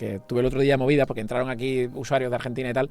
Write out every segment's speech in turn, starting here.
que tuve el otro día movida, porque entraron aquí usuarios de Argentina y tal,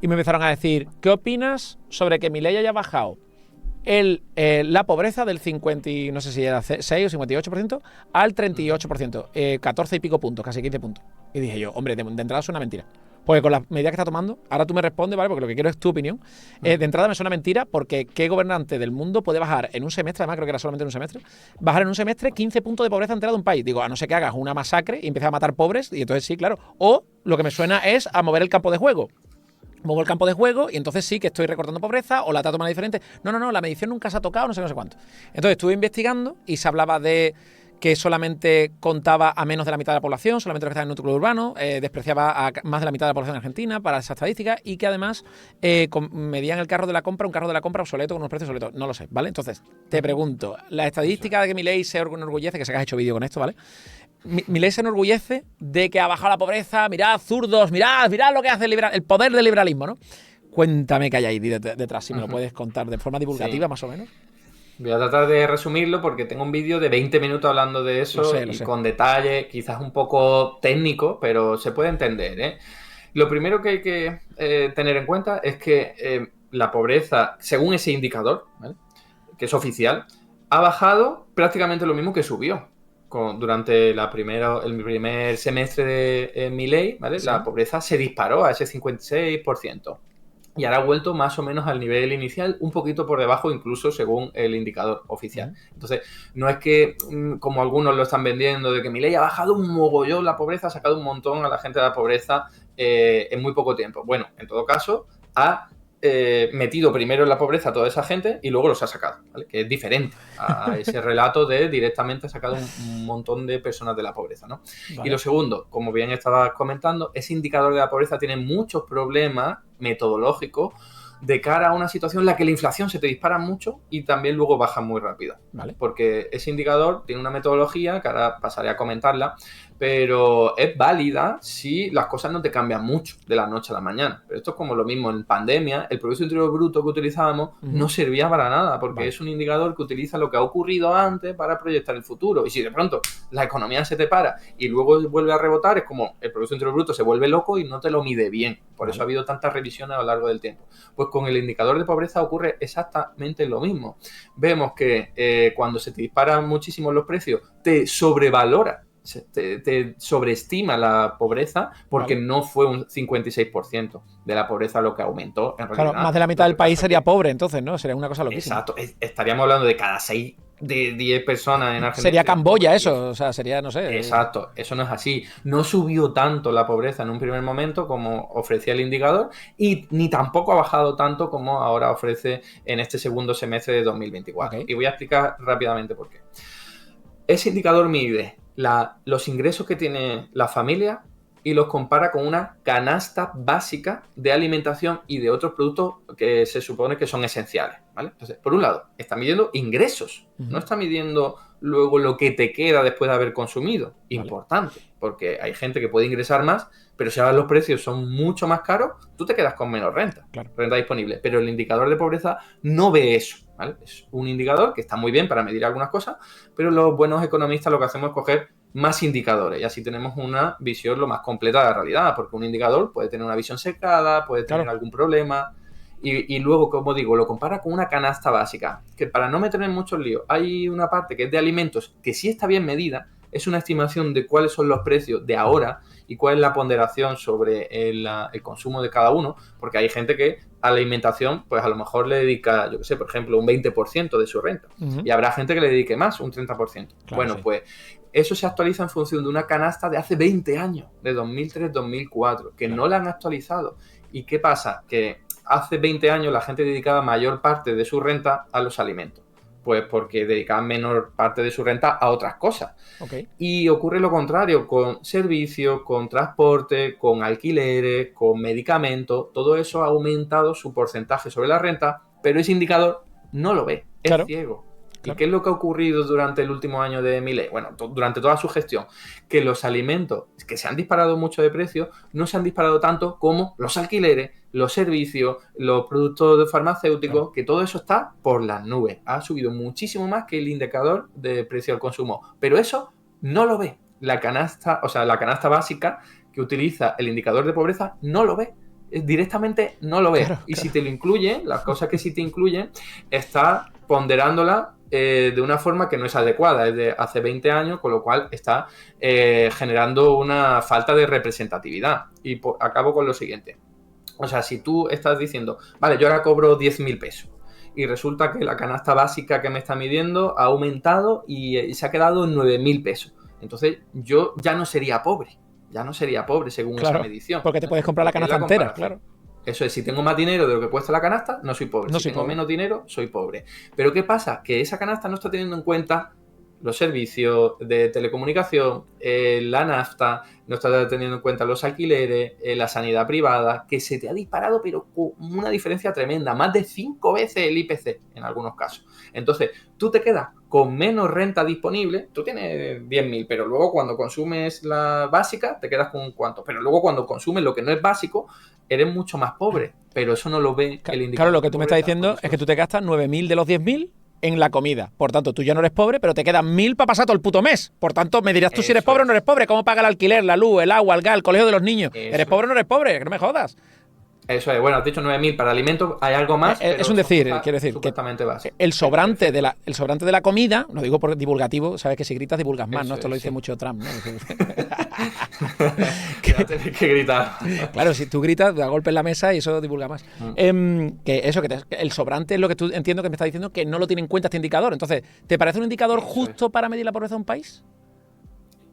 y me empezaron a decir, ¿qué opinas sobre que Milei haya bajado la pobreza del 50, no sé si era 6 o 58% al 38%, 14 y pico puntos, casi 15 puntos? Y dije yo, hombre, de entrada suena mentira. Porque con las medidas que está tomando, ahora tú me respondes, ¿vale? Porque lo que quiero es tu opinión. De entrada me suena mentira, porque ¿qué gobernante del mundo puede bajar en un semestre, además creo que era solamente en un semestre, bajar en un semestre 15 puntos de pobreza entera de un país? Digo, a no ser que hagas una masacre y empieces a matar pobres, y entonces sí, claro. O lo que me suena es a mover el campo de juego. Muevo el campo de juego y entonces sí que estoy recortando pobreza o la trato de manera diferente. No, la medición nunca se ha tocado, no sé cuánto. Entonces estuve investigando y se hablaba de que solamente contaba a menos de la mitad de la población, solamente los que estaban en el núcleo urbano, despreciaba a más de la mitad de la población argentina para esa estadística, y que además medían un carro de la compra obsoleto con unos precios obsoletos. No lo sé, ¿vale? Entonces, te pregunto, la estadística de que Milei se enorgullece, que se has hecho vídeo con esto, ¿vale? Milei se enorgullece de que ha bajado la pobreza. Mirad, zurdos, mirad lo que hace el poder del liberalismo, ¿no? Cuéntame qué hay ahí detrás, si me lo puedes contar de forma divulgativa, más o menos. Voy a tratar de resumirlo porque tengo un vídeo de 20 minutos hablando de eso Lo sé. con detalles, quizás un poco técnico, pero se puede entender, ¿eh? Lo primero que hay que tener en cuenta es que la pobreza, según ese indicador, ¿vale?, que es oficial, ha bajado prácticamente lo mismo que subió durante el primer semestre de Milei, ¿vale? ¿Sí? La pobreza se disparó a ese 56%. Y ahora ha vuelto más o menos al nivel inicial, un poquito por debajo incluso según el indicador oficial. Entonces, no es que, como algunos lo están vendiendo, de que Milei ha bajado un mogollón la pobreza, ha sacado un montón a la gente de la pobreza en muy poco tiempo. Bueno, en todo caso, ha metido primero en la pobreza a toda esa gente y luego los ha sacado, ¿vale? Que es diferente a ese relato de directamente ha sacado un montón de personas de la pobreza, ¿no? Vale. Y lo segundo, como bien estabas comentando, ese indicador de la pobreza tiene muchos problemas metodológicos de cara a una situación en la que la inflación se te dispara mucho y también luego baja muy rápido, ¿vale? Porque ese indicador tiene una metodología que ahora pasaré a comentarla, pero es válida si las cosas no te cambian mucho de la noche a la mañana. Pero esto es como lo mismo en pandemia, el Producto Interior Bruto que utilizábamos no servía para nada, porque es un indicador que utiliza lo que ha ocurrido antes para proyectar el futuro. Y si de pronto la economía se te para y luego vuelve a rebotar, es como el Producto Interior Bruto se vuelve loco y no te lo mide bien. Por eso ha habido tantas revisiones a lo largo del tiempo. Pues con el indicador de pobreza ocurre exactamente lo mismo. Vemos que cuando se te disparan muchísimo los precios, te sobrevalora, te sobreestima la pobreza, porque no fue un 56% de la pobreza lo que aumentó en realidad. Claro, más de la mitad del país sería pobre, entonces, ¿no? Sería una cosa loquísima. Exacto, estaríamos hablando de cada 6 de 10 personas en Argentina. Sería Camboya eso, o sea, sería, no sé. Exacto, eso no es así. No subió tanto la pobreza en un primer momento como ofrecía el indicador, y ni tampoco ha bajado tanto como ahora ofrece en este segundo semestre de 2024. Y voy a explicar rápidamente por qué. Ese indicador mide los ingresos que tiene la familia y los compara con una canasta básica de alimentación y de otros productos que se supone que son esenciales, ¿vale? Entonces, por un lado, está midiendo ingresos, no está midiendo luego lo que te queda después de haber consumido. Importante, porque hay gente que puede ingresar más, pero si ahora los precios son mucho más caros, tú te quedas con menos renta, renta disponible. Pero el indicador de pobreza no ve eso, ¿vale? Es un indicador que está muy bien para medir algunas cosas, pero los buenos economistas lo que hacemos es coger más indicadores y así tenemos una visión lo más completa de la realidad, porque un indicador puede tener una visión secada, puede tener algún problema, y luego, como digo, lo compara con una canasta básica, que para no meterme en muchos líos, hay una parte que es de alimentos que sí está bien medida, es una estimación de cuáles son los precios de ahora y cuál es la ponderación sobre el consumo de cada uno, porque hay gente que a la alimentación, pues a lo mejor le dedica, yo qué sé, por ejemplo, un 20% de su renta, y habrá gente que le dedique más, un 30%. Bueno, pues eso se actualiza en función de una canasta de hace 20 años, de 2003-2004, que no la han actualizado. ¿Y qué pasa? Que hace 20 años la gente dedicaba mayor parte de su renta a los alimentos. Pues porque dedicaban menor parte de su renta a otras cosas. Y ocurre lo contrario, con servicios, con transporte, con alquileres, con medicamentos. Todo eso ha aumentado su porcentaje sobre la renta, pero ese indicador no lo ve, es ciego. ¿Y qué es lo que ha ocurrido durante el último año de Milei? Bueno, durante toda su gestión, que los alimentos que se han disparado mucho de precio no se han disparado tanto como los alquileres, los servicios, los productos farmacéuticos, que todo eso está por las nubes. Ha subido muchísimo más que el indicador de precio al consumo, pero eso no lo ve la canasta, o sea, la canasta básica, que utiliza el indicador de pobreza no lo ve. Directamente no lo ve. Claro, y si te lo incluye, las cosas que sí te incluyen, está ponderándola de una forma que no es adecuada, es de hace 20 años, con lo cual está generando una falta de representatividad. Y acabo con lo siguiente. O sea, si tú estás diciendo, vale, yo ahora cobro 10.000 pesos y resulta que la canasta básica que me está midiendo ha aumentado y se ha quedado en 9.000 pesos. Entonces yo ya no sería pobre. Ya no sería pobre según esa medición. Porque te puedes comprar la canasta entera, claro. Eso es, si tengo más dinero de lo que cuesta la canasta, no soy pobre. Si tengo menos dinero, soy pobre. Pero ¿qué pasa? Que esa canasta no está teniendo en cuenta los servicios de telecomunicación, la nafta, no está teniendo en cuenta los alquileres, la sanidad privada, que se te ha disparado, pero con una diferencia tremenda, más de 5 veces el IPC en algunos casos. Entonces, tú te quedas con menos renta disponible, tú tienes 10.000, pero luego cuando consumes la básica, te quedas con cuánto. Pero luego cuando consumes lo que no es básico, eres mucho más pobre. Pero eso no lo ve el indicador. Claro, lo que tú me estás diciendo es que tú te gastas 9.000 de los 10.000 en la comida. Por tanto, tú ya no eres pobre, pero te quedan 1.000 para pasar todo el puto mes. Por tanto, me dirás tú si eres pobre o no eres pobre. ¿Cómo paga el alquiler, la luz, el agua, el gas, el colegio de los niños? ¿Eres pobre o no eres pobre? Que no me jodas. Eso es, bueno, has dicho 9.000 para alimentos, hay algo más. Es un decir, quiero decir que el sobrante de la comida, lo digo por divulgativo, sabes que si gritas divulgas más, ¿no? Esto lo dice mucho Trump, ¿no? Tienes que gritar. Claro, si tú gritas, da golpe en la mesa y eso divulga más. Que el sobrante es lo que tú entiendo que me estás diciendo que no lo tiene en cuenta este indicador. Entonces, ¿te parece un indicador justo para medir la pobreza de un país?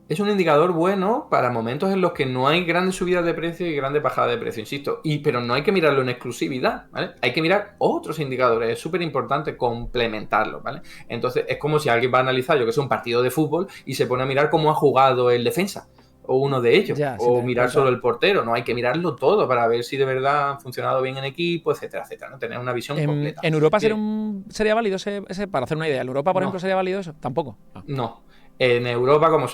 Es un indicador bueno para momentos en los que no hay grandes subidas de precio y grandes bajadas de precio, insisto. Pero no hay que mirarlo en exclusividad, ¿vale? Hay que mirar otros indicadores. Es súper importante complementarlos, ¿vale? Entonces, es como si alguien va a analizar, yo que sé, un partido de fútbol y se pone a mirar cómo ha jugado el defensa o uno de ellos, o mirar solo el portero. No, hay que mirarlo todo para ver si de verdad han funcionado bien en equipo, etcétera, etcétera, ¿no? Tener una visión completa. ¿En Europa sería válido ese, para hacer una idea? ¿En Europa, por ejemplo, sería válido eso? Tampoco. No. En Europa, como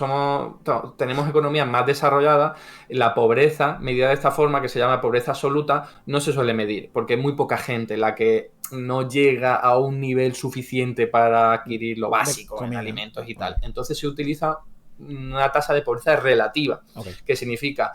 tenemos economías más desarrolladas, la pobreza, medida de esta forma, que se llama pobreza absoluta, no se suele medir, porque es muy poca gente la que no llega a un nivel suficiente para adquirir lo básico en alimentos y tal. Entonces se utiliza una tasa de pobreza relativa, que significa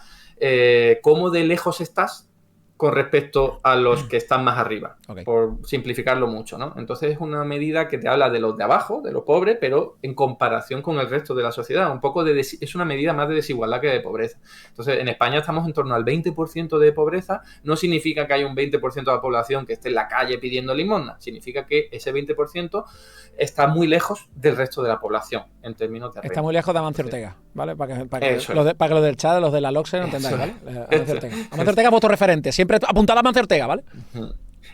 cómo de lejos estás con respecto a los que están más arriba, por simplificarlo mucho, ¿no? Entonces es una medida que te habla de los de abajo, de los pobres, pero en comparación con el resto de la sociedad. Un poco es una medida más de desigualdad que de pobreza. Entonces, en España estamos en torno al 20% de pobreza. No significa que haya un 20% de la población que esté en la calle pidiendo limosna. Significa que ese 20% está muy lejos del resto de la población, en términos de renta. Está muy lejos de Amancio Ortega, ¿vale? Para que los del chat, los de la LOCSE no entendáis, ¿vale? Amancio Ortega es voto referente. Siempre apuntado a Amancio Ortega, ¿vale?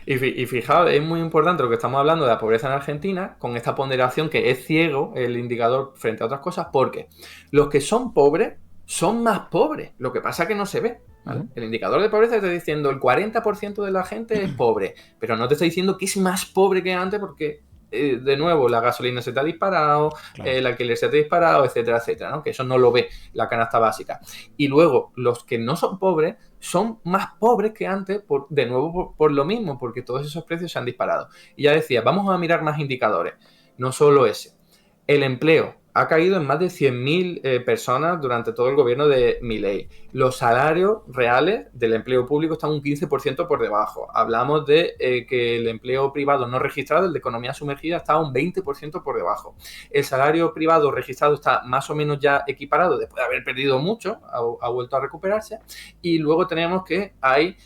Y fijaos, es muy importante lo que estamos hablando de la pobreza en Argentina, con esta ponderación que es ciego el indicador frente a otras cosas, porque los que son pobres son más pobres. Lo que pasa es que no se ve, ¿vale? El indicador de pobreza te está diciendo el 40% de la gente es pobre, pero no te está diciendo que es más pobre que antes porque... de nuevo, la gasolina se te ha disparado, el alquiler se te ha disparado, etcétera, etcétera, ¿no? Que eso no lo ve la canasta básica. Y luego, los que no son pobres son más pobres que antes, de nuevo por lo mismo, porque todos esos precios se han disparado. Y ya decía, vamos a mirar más indicadores, no solo ese. El empleo ha caído en más de 100.000 personas durante todo el gobierno de Milei. Los salarios reales del empleo público están un 15% por debajo. Hablamos de que el empleo privado no registrado, el de economía sumergida, está un 20% por debajo. El salario privado registrado está más o menos ya equiparado, después de haber perdido mucho, ha vuelto a recuperarse. Y luego tenemos que hay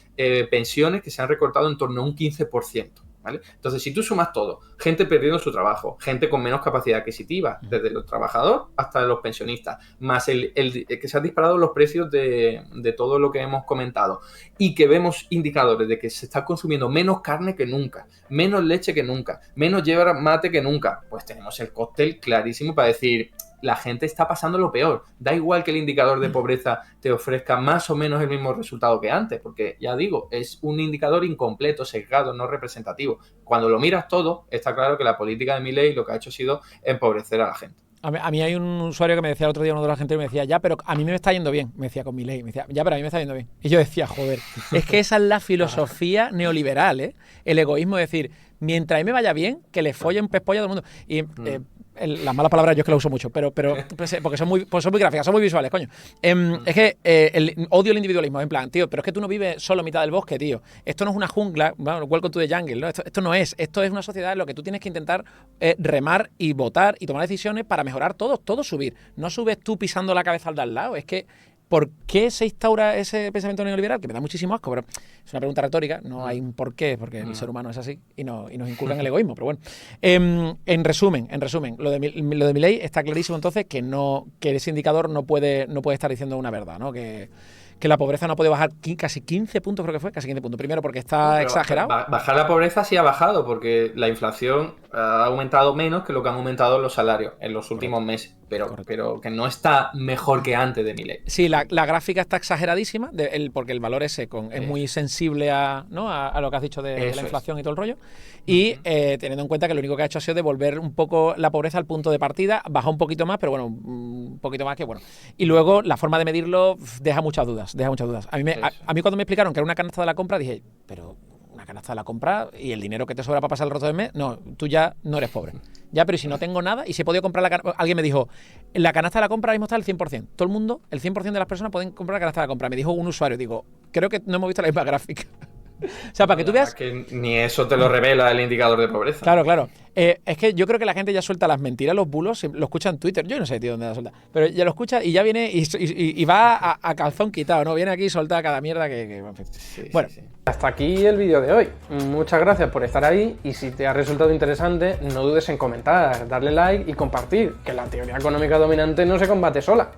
pensiones que se han recortado en torno a un 15%. ¿Vale? Entonces, si tú sumas todo, gente perdiendo su trabajo, gente con menos capacidad adquisitiva, desde los trabajadores hasta los pensionistas, más el que se han disparado los precios de todo lo que hemos comentado, y que vemos indicadores de que se está consumiendo menos carne que nunca, menos leche que nunca, menos yerba mate que nunca, pues tenemos el cóctel clarísimo para decir... La gente está pasando lo peor. Da igual que el indicador de pobreza te ofrezca más o menos el mismo resultado que antes, porque ya digo, es un indicador incompleto, sesgado, no representativo. Cuando lo miras todo, está claro que la política de Milei lo que ha hecho ha sido empobrecer a la gente. A mí hay un usuario que me decía el otro día, uno de la gente me decía, ya, pero a mí me está yendo bien, me decía con Milei, me decía, ya, pero a mí me está yendo bien. Y yo decía, joder, es que esa es la filosofía neoliberal, ¿eh? El egoísmo de decir, mientras a mí me vaya bien, que le follen pez polla a todo el mundo. Y las malas palabras yo es que las uso mucho, pero porque son muy gráficas, son muy visuales, coño. Es que odio el individualismo, en plan, tío, pero es que tú no vives solo a mitad del bosque, tío. Esto no es una jungla, bueno, welcome to the jungle, ¿no? Esto no es. Esto es una sociedad en la que tú tienes que intentar remar y votar y tomar decisiones para mejorar todo subir. No subes tú pisando la cabeza al de al lado, es que ¿por qué se instaura ese pensamiento neoliberal? Que me da muchísimo asco, pero es una pregunta retórica, no hay un por qué, porque el ser humano es así y nos inculcan el egoísmo, pero bueno. En resumen, lo de Milei está clarísimo entonces que ese indicador no puede estar diciendo una verdad, ¿no? Que la pobreza no puede bajar casi 15 puntos, creo que fue, casi 15 puntos. Primero porque está exagerado. Bajar la pobreza sí ha bajado, porque la inflación ha aumentado menos que lo que han aumentado los salarios en los últimos meses, pero que no está mejor que antes de Milei. Sí, la gráfica está exageradísima, porque el valor ese es muy sensible a lo que has dicho de la inflación y todo el rollo. Y teniendo en cuenta que lo único que ha hecho ha sido devolver un poco la pobreza al punto de partida, baja un poquito más, pero bueno, un poquito más que bueno. Y luego la forma de medirlo deja muchas dudas. A mí cuando me explicaron que era una canasta de la compra, dije, pero una canasta de la compra y el dinero que te sobra para pasar el resto del mes, no, tú ya no eres pobre. Ya, pero si no tengo nada y si he podido comprar alguien me dijo, la canasta de la compra ahora mismo está al 100%. Todo el mundo, el 100% de las personas pueden comprar la canasta de la compra. Me dijo un usuario, digo, creo que no hemos visto la misma gráfica. O sea, para que tú veas... que ni eso te lo revela el indicador de pobreza. Claro. Es que yo creo que la gente ya suelta las mentiras, los bulos, lo escucha en Twitter. Yo no sé, tío, dónde la suelta. Pero ya lo escucha y ya viene y va a calzón quitado, ¿no? Viene aquí y suelta cada mierda que en fin. Bueno. Sí. Hasta aquí el vídeo de hoy. Muchas gracias por estar ahí y si te ha resultado interesante, no dudes en comentar, darle like y compartir, que la teoría económica dominante no se combate sola.